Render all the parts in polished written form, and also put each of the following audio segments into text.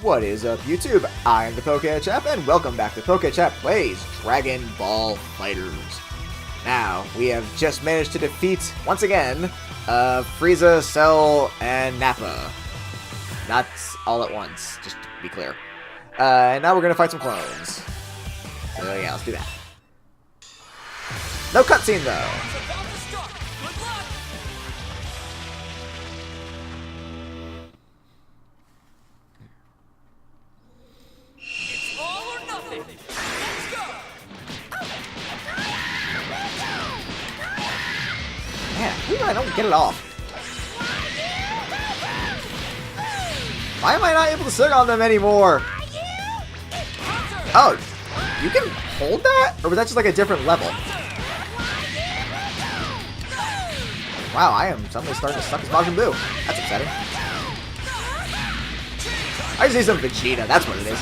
What is up, YouTube? I am the Poké-Chap, and welcome back to PokeChap Plays Dragon Ball FighterZ. Now, we have just managed to defeat, once again, Frieza, Cell, and Nappa. Not all at once, just to be clear. And now we're gonna fight some clones. So yeah, let's do that. No cutscene, though. Man, I don't get it off. Why am I not able to sit on them anymore? Oh, you can hold that? Or was that just like a different level? Wow, I am suddenly starting to suck as Majin Buu. That's upsetting. I just need some Vegeta, that's what it is.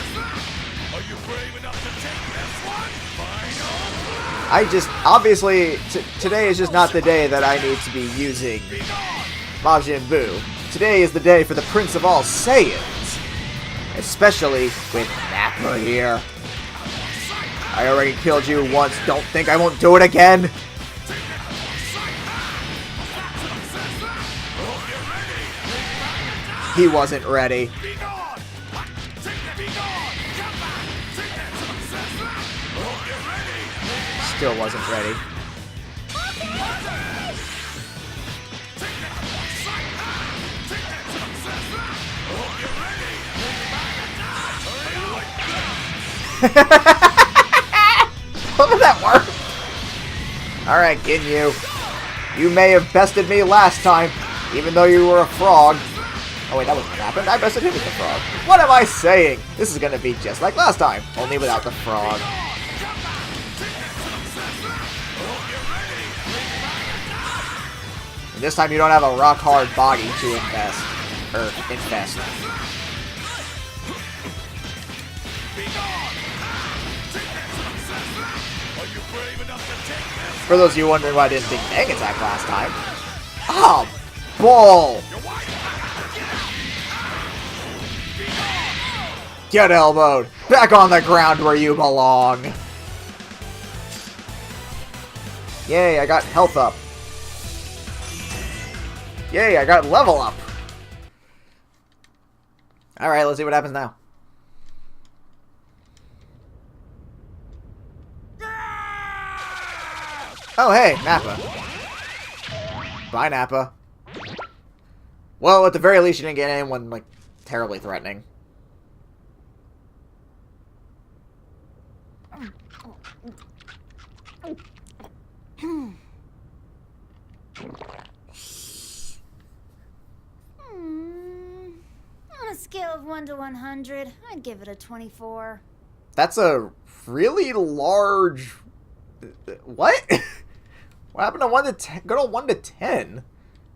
Obviously, today is just not the day that I need to be using Majin Buu. Today is the day for the Prince of all Saiyans. Especially with Nappa here. I already killed you once, don't think I won't do it again. He wasn't ready. Still wasn't ready. How did that work? Alright, Ginyu. You may have bested me last time, even though you were a frog. Oh wait, that wasn't what happened. I bested him with the frog. What am I saying? This is gonna be just like last time, only without the frog. And this time you don't have a rock-hard body to infest. For those of you wondering why I didn't think Bang Attack last time. Oh, bull! Get elbowed! Back on the ground where you belong! Yay, I got health up. Yay, I got level up! Alright, let's see what happens now. Oh, hey, Nappa. Bye, Nappa. Well, at the very least, you didn't get anyone, like, terribly threatening. On a scale of 1 to 100, I'd give it a 24. That's a really large... What? What happened to 1 to 10? Go to 1 to 10.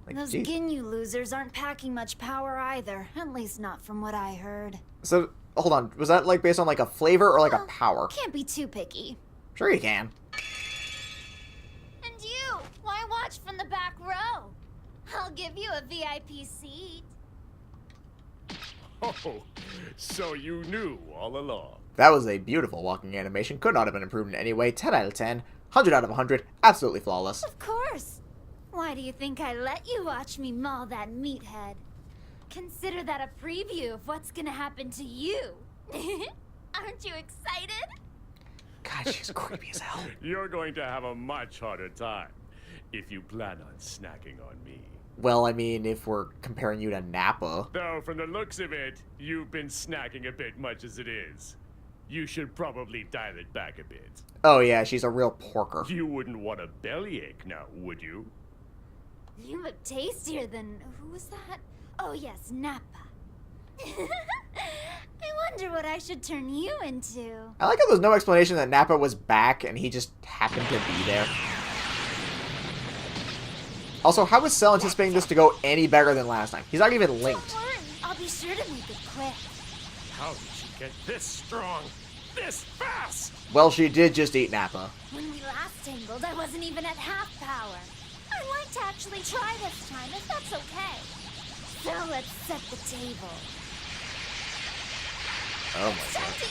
Like, those geez. Ginyu losers aren't packing much power either. At least not from what I heard. So, hold on. Was that, like, based on, like, a flavor or, like, a power? Can't be too picky. Sure you can. And you! Why watch from the back row? I'll give you a VIP seat. Oh, so you knew all along. That was a beautiful walking animation. Could not have been improved in any way. 10 out of 10. 100 out of 100. Absolutely flawless. Of course. Why do you think I let you watch me maul that meathead? Consider that a preview of what's gonna happen to you. Aren't you excited? God, she's creepy as hell. You're going to have a much harder time if you plan on snacking on me. Well, I mean, if we're comparing you to Nappa. Though, from the looks of it, you've been snacking a bit much as it is. You should probably dial it back a bit. Oh yeah, she's a real porker. You wouldn't want a bellyache now, would you? You look tastier than... who was that? Oh yes, Nappa. I wonder what I should turn you into. I like how there's no explanation that Nappa was back and he just happened to be there. Also, how is Cell anticipating this to go any better than last time? He's not even linked. Don't worry, I'll be sure to make it quick. How did she get this strong, this fast? Well, she did just eat Nappa. When we last tangled, I wasn't even at half power. I'd like to actually try this time, if that's okay. So let's set the table. Oh my It's time god. to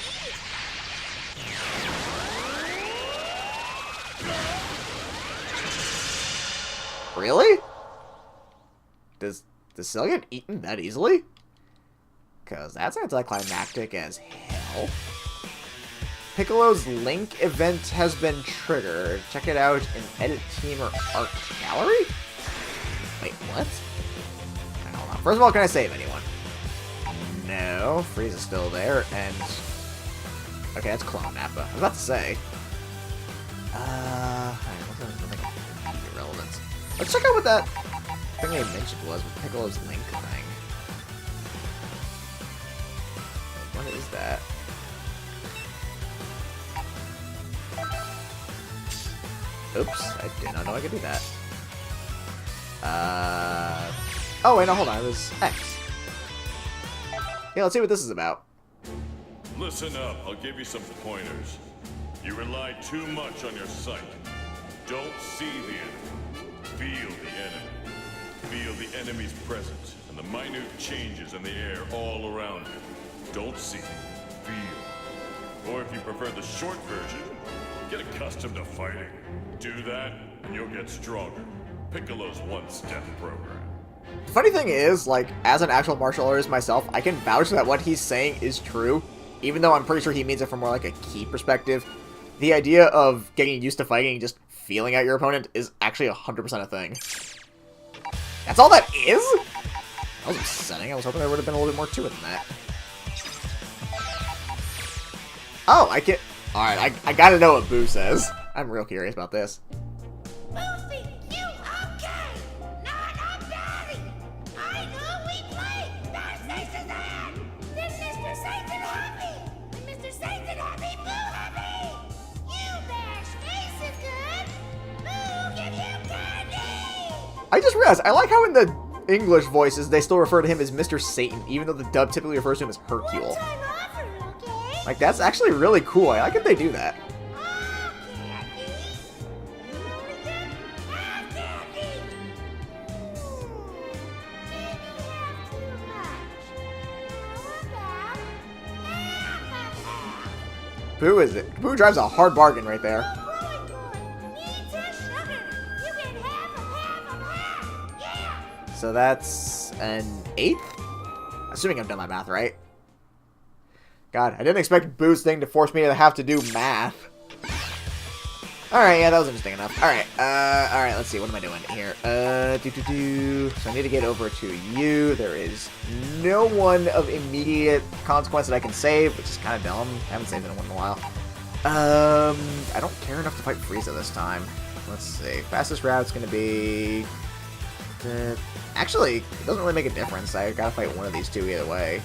eat. Really? Does Cell get eaten that easily? Because that's anticlimactic as hell. Piccolo's Link event has been triggered. Check it out in Edit Team or Art Gallery? Wait, what? Hold on. First of all, can I save anyone? No. Frieza's still there, and... Okay, that's Clone Nappa. I was about to say. Alright, what's irrelevant? Let's check out what that thing I mentioned was with Piccolo's Link thing. What is that? Oops, I did not know I could do that. Oh wait, no, hold on, it was X. Yeah, let's see what this is about. Listen up, I'll give you some pointers. You rely too much on your sight. Don't see the enemy. Feel the enemy. Feel the enemy's presence and the minute changes in the air all around you. Don't see, feel. Or if you prefer the short version, get accustomed to fighting. Do that, and you'll get stronger. Piccolo's one-step program. The funny thing is, like, as an actual martial artist myself, I can vouch that what he's saying is true, even though I'm pretty sure he means it from more like a ki perspective. The idea of getting used to fighting and just feeling out your opponent is actually 100% a thing. That's all that is? That was upsetting. I was hoping there would have been a little bit more to it than that. Oh, I can... Alright, I gotta know what Boo says. I'm real curious about this. Goofy, you okay? Not a daddy. I know we play. That's Satan. Then Mr. Satan happy. And Mr. Satan happy, Boo happy. You bash faces good. Boo give you candy. I just realized, I like how in the English voices they still refer to him as Mr. Satan, even though the dub typically refers to him as Hercule. Time offer, okay? Like, that's actually really cool. I like if they do that. Oh, candy. You only get half candy. Maybe have too much. How about half of half? Boo is it? Boo drives a hard bargain right there. Oh, boy, needs a sugar. You get half of half. Yeah. So that's an 8th? Assuming I've done my math right. God, I didn't expect Boo's thing to force me to have to do math. Alright, yeah, that was interesting enough. Alright, let's see, what am I doing here? So I need to get over to you. There is no one of immediate consequence that I can save, which is kind of dumb. I haven't saved anyone in a while. I don't care enough to fight Frieza this time. Let's see, fastest route's gonna be... actually, it doesn't really make a difference. I gotta fight one of these two either way.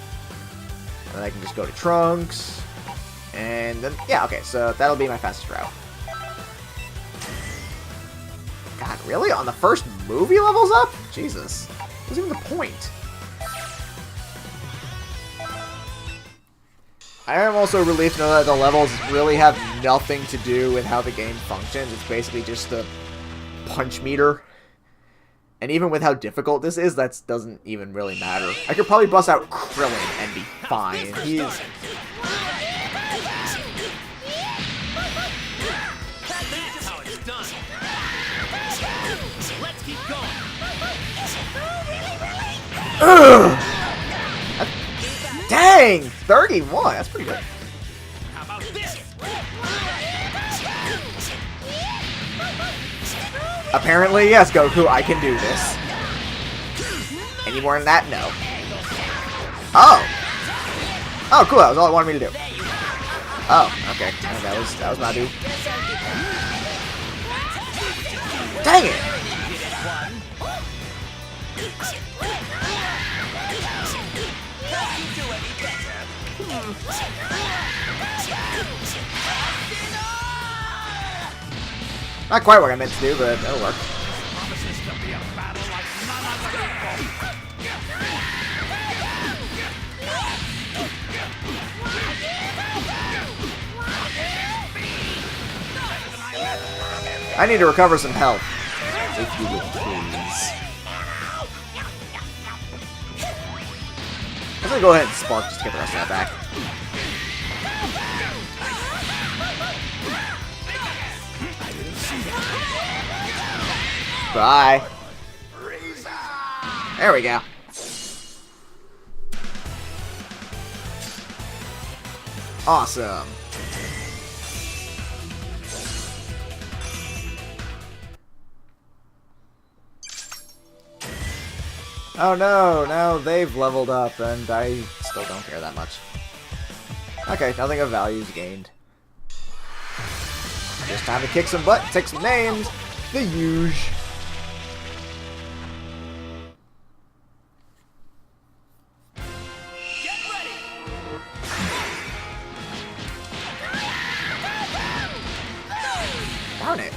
And then I can just go to Trunks. And then, yeah, okay, so that'll be my fastest route. God, really? On the first move he levels up? Jesus. What's even the point? I am also relieved to know that the levels really have nothing to do with how the game functions. It's basically just the punch meter. And even with how difficult this is, that doesn't even really matter. I could probably bust out Krillin and be fine. He's... That's how it's done. Let's keep going. Ugh! Dang! 31! That's pretty good. How about this? Apparently, yes, Goku, I can do this. Any more than that? No. Oh! Oh, cool, that was all it wanted me to do. Oh, okay. That was Madu. Dang it! Not quite what I meant to do, but that'll work. Promises to be a battle like none other before. I need to recover some health. If you would please. I'm gonna go ahead and spark just to get the rest of that back. Bye. There we go. Awesome. Oh no, now they've leveled up and I still don't care that much. Okay, nothing of value is gained. Just time to kick some butt, take some names. The huge. Darn it.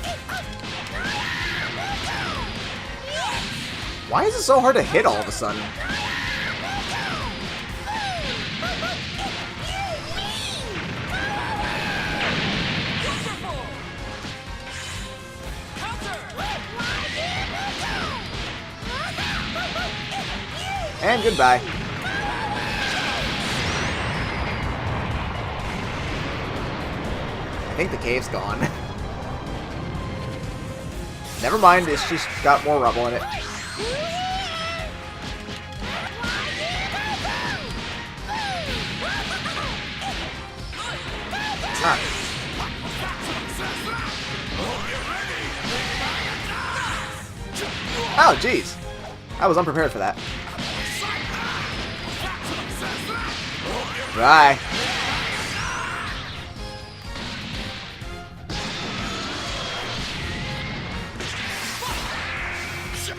Why is it so hard to hit all of a sudden? And goodbye. I think the cave's gone. Never mind, it's just got more rubble in it. Ah. Oh, jeez. I was unprepared for that. Bye.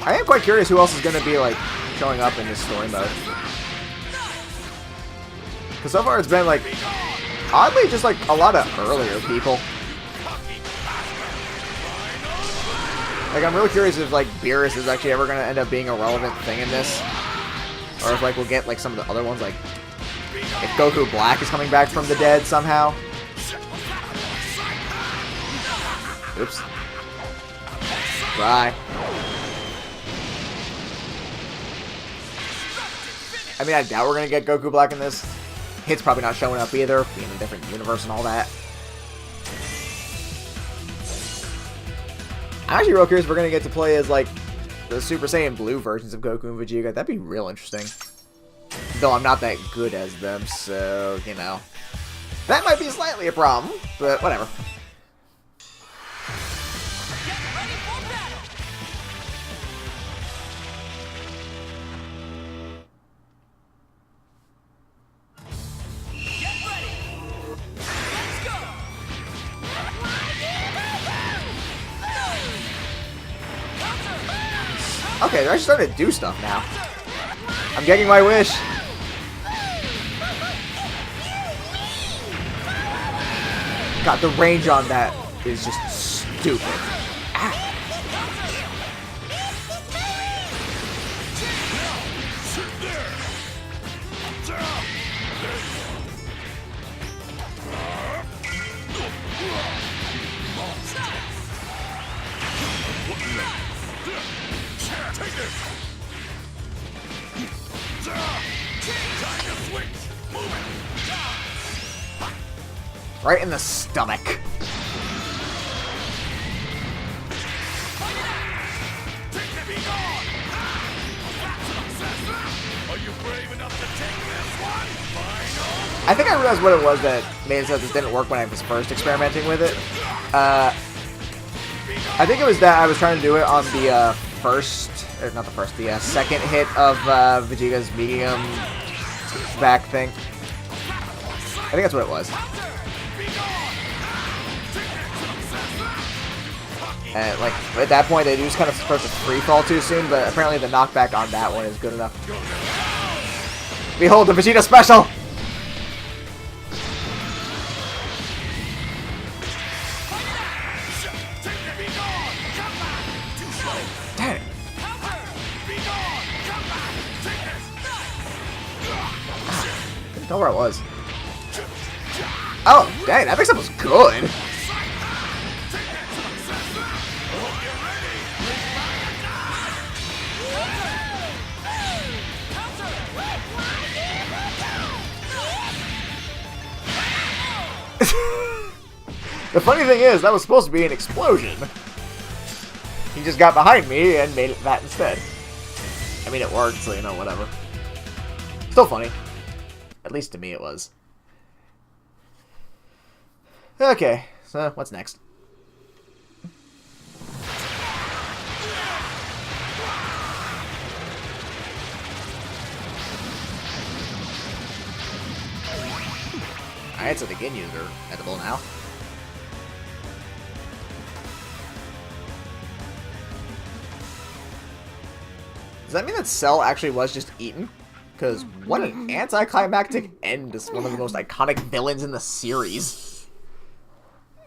I am quite curious who else is going to be, like, showing up in this story mode. Because so far it's been, like, oddly just, like, a lot of earlier people. Like, I'm really curious if, like, Beerus is actually ever going to end up being a relevant thing in this. Or if, like, we'll get, like, some of the other ones, like, if Goku Black is coming back from the dead somehow. Oops. Bye. I mean, I doubt we're going to get Goku Black in this. Hit's probably not showing up either, being in a different universe and all that. I'm actually real curious if we're going to get to play as, like, the Super Saiyan Blue versions of Goku and Vegeta. That'd be real interesting. Though I'm not that good as them, so, you know. That might be slightly a problem, but whatever. Okay, they're actually starting to do stuff now. I'm getting my wish. God, the range on that is just stupid. Ah. Right in the stomach. I think I realized what it was that made it so this didn't work when I was first experimenting with it. I think it was that I was trying to do it on the the second hit of Vegeta's medium back thing. I think that's what it was. And, like, at that point, they just kind of start to free fall too soon, but apparently the knockback on that one is good enough. Behold the Vegeta special! Damn it. Didn't know where I was. Oh, dang, that mix-up was good. The funny thing is, that was supposed to be an explosion. He he just got behind me and made it that instead. I mean, it worked, so, you know, whatever. Still funny. At least to me it was. Okay, so what's next? Alright, so the Ginyus are edible now. Does that mean that Cell actually was just eaten? Because what an anticlimactic end to one of the most iconic villains in the series.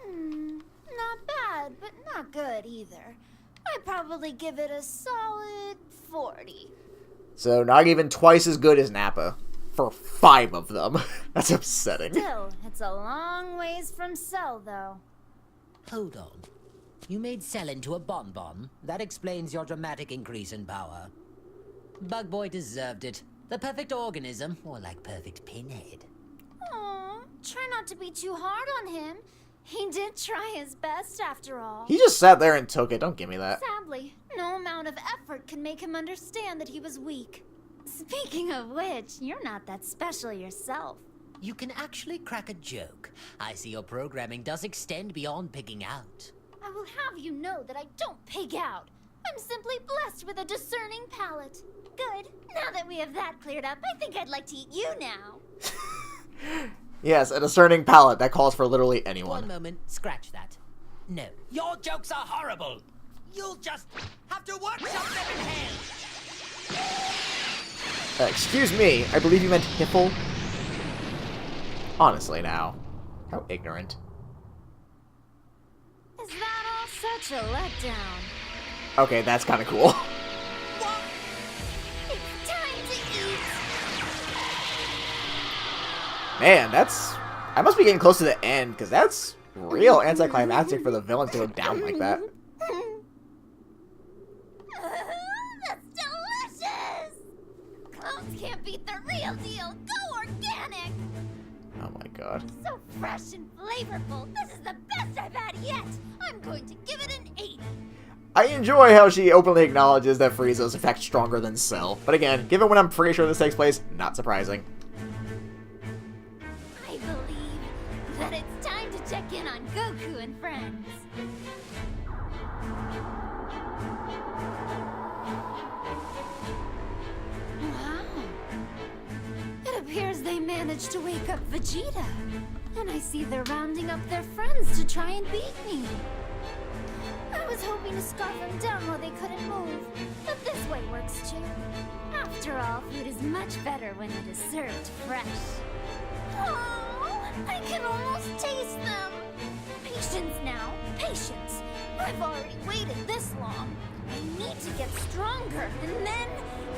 Not bad, but not good either. I'd probably give it a solid 40. So not even twice as good as Nappa. For 5 of them. That's upsetting. Still, it's a long ways from Cell, though. Hold on. You made Cell into a bonbon. That explains your dramatic increase in power. Bug Boy deserved it. The perfect organism, more like perfect pinhead. Aw, try not to be too hard on him. He did try his best, after all. He just sat there and took it. Don't give me that. Sadly, no amount of effort can make him understand that he was weak. Speaking of which, you're not that special yourself. You can actually crack a joke. I see your programming does extend beyond pigging out. I will have you know that I don't pig out. I'm simply blessed with a discerning palate. Good. Now that we have that cleared up, I think I'd like to eat you now. Yes, a discerning palate. That calls for literally anyone. One moment, scratch that. No. Your jokes are horrible. You'll just have to workshop them in hell. Excuse me, I believe you meant Hiffle? Honestly now. How ignorant. Is that all such a letdown? Okay, that's kind of cool. It's time to eat. Man, that's... I must be getting close to the end, because that's real anticlimactic for the villains to go down like that. That's delicious! Clones can't beat the real deal. Go organic! Oh my god. So fresh and flavorful. This is the best I've had yet. I'm going to give it an 8. I enjoy how she openly acknowledges that Frieza is in fact stronger than Cell. But again, given when I'm pretty sure this takes place, not surprising. I believe that it's time to check in on Goku and friends. Wow. It appears they managed to wake up Vegeta. And I see they're rounding up their friends to try and beat me. I was hoping to scarf them down while they couldn't move, but this way works too. After all, food is much better when it is served fresh. Oh, I can almost taste them. Patience now, patience. I've already waited this long. I need to get stronger, and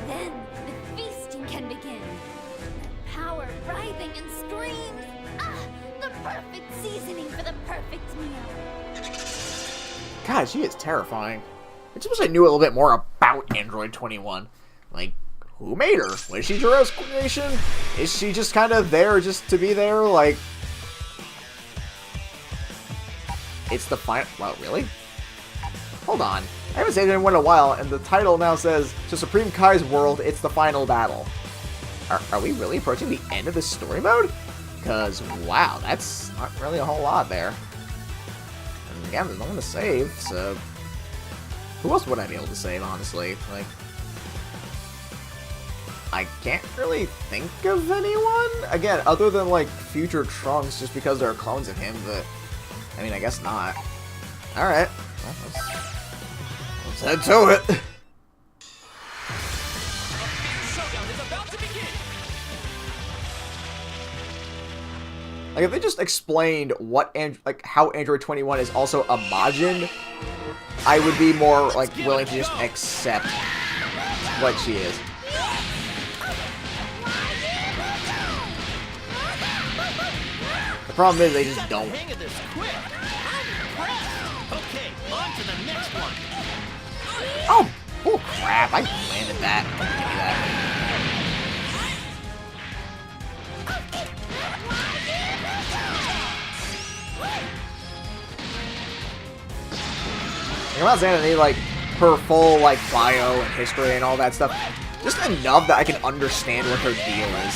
then the feasting can begin. The power writhing and screams. Ah, the perfect seasoning for the perfect meal. God, she is terrifying. I just wish I knew a little bit more about Android 21. Like, who made her? Was she Jiro's creation? Is she just kind of there just to be there? Like, it's the final... Wow, really? Hold on. I haven't said it in a while, and the title now says, to Supreme Kai's world, it's the final battle. Are we really approaching the end of this story mode? Because, wow, that's not really a whole lot there. And again, there's no one to save, so... Who else would I be able to save, honestly? Like... I can't really think of anyone? Again, other than, like, future Trunks, just because there are clones of him, but... I mean, I guess not. Alright. Well, let's head to it! Like, if they just explained what, how Android 21 is also a Majin, I would be more, like, willing to just accept what she is. The problem is they just don't. Hang of this quick. Okay, on to the next one. Oh! Oh, crap. I landed that. Don't give me that. I'm not saying I need, like, her full, like, bio and history and all that stuff. Just enough that I can understand what her deal is.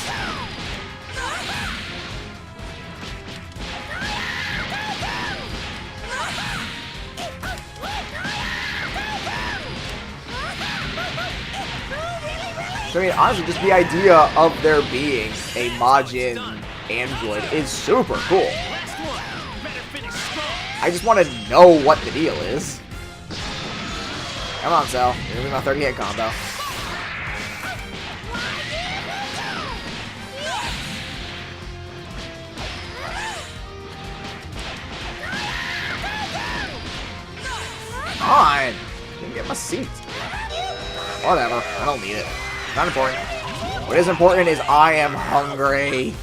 So, I mean, honestly, just the idea of there being a Majin android is super cool. I just want to know what the deal is. Come on, Cell. You're gonna be my 30-hit combo. Come on! Didn't get my seat. Whatever. I don't need it. Not important. What is important is I am hungry.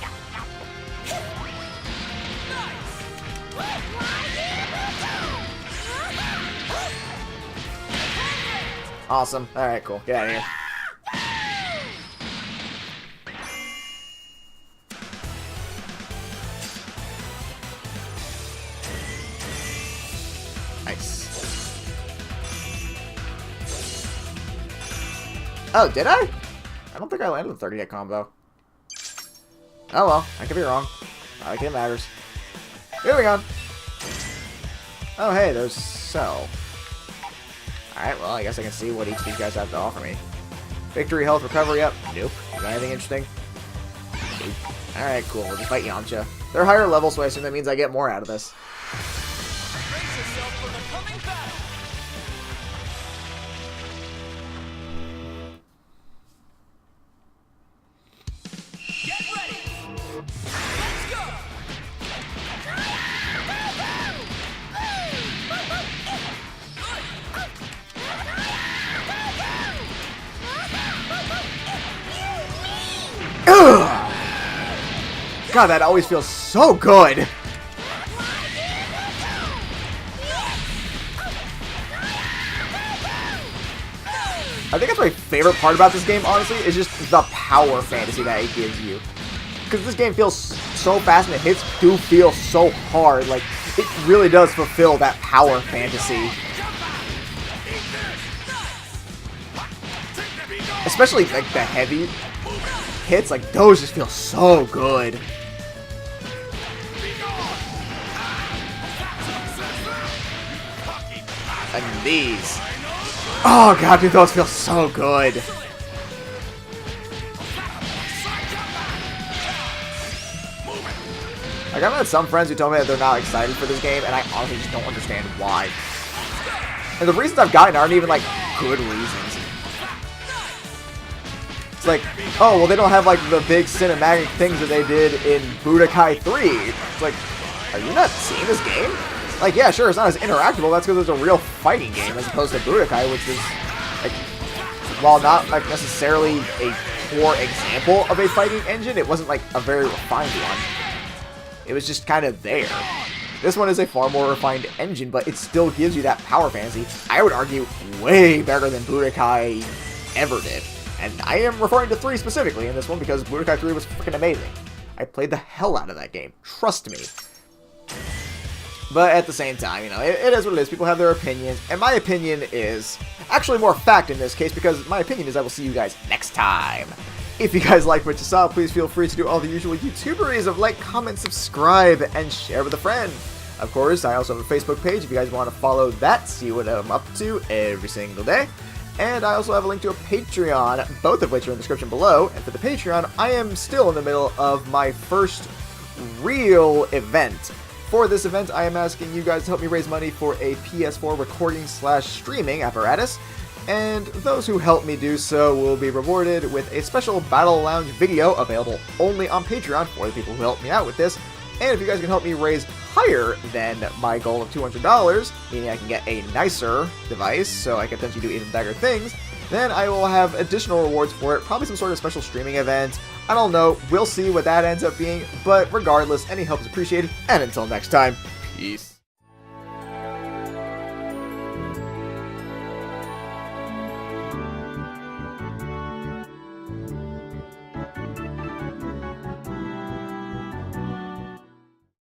Awesome. Alright, cool. Get out of here. Nice. Oh, did I? I don't think I landed the 30-hit combo. Oh well, I could be wrong. I think it matters. Moving on. Oh hey, there's Cell. Alright, well, I guess I can see what each of these guys have to offer me. Victory, health, recovery up. Nope. You got anything interesting? Nope. Alright, cool. We'll just fight Yamcha. They're higher level, so I assume that means I get more out of this. Brace yourself for the coming battle. Get ready. Let's go. Ugh! God, that always feels so good. I think that's my favorite part about this game, honestly, is just the power fantasy that it gives you. Because this game feels so fast and the hits do feel so hard. Like, it really does fulfill that power fantasy. Especially, like, the heavy hits, like, those just feel so good. And these. Oh god, dude, those feel so good. Like, I've had some friends who told me that they're not excited for this game, and I honestly just don't understand why. And the reasons I've gotten aren't even, like, good reasons. It's like, oh, well, they don't have, like, the big cinematic things that they did in Budokai 3. It's like, are you not seeing this game? Like, yeah, sure, it's not as interactable. That's because it's a real fighting game as opposed to Budokai, which is, like, while not, like, necessarily a poor example of a fighting engine, it wasn't, like, a very refined one. It was just kind of there. This one is a far more refined engine, but it still gives you that power fantasy. I would argue way better than Budokai ever did. And I am referring to 3 specifically in this one because Budokai 3 was freaking amazing. I played the hell out of that game. Trust me. But at the same time, you know, it is what it is. People have their opinions. And my opinion is actually more fact in this case because my opinion is I will see you guys next time. If you guys liked what you saw, please feel free to do all the usual YouTuberies of like, comment, subscribe, and share with a friend. Of course, I also have a Facebook page if you guys want to follow that, see what I'm up to every single day. And I also have a link to a Patreon, both of which are in the description below. And for the Patreon, I am still in the middle of my first real event. For this event, I am asking you guys to help me raise money for a PS4 recording/streaming apparatus. And those who help me do so will be rewarded with a special Battle Lounge video available only on Patreon for the people who help me out with this. And if you guys can help me raise higher than my goal of $200, meaning I can get a nicer device so I can potentially do even better things, then I will have additional rewards for it, probably some sort of special streaming event. I don't know, we'll see what that ends up being, but regardless, any help is appreciated, and until next time, peace.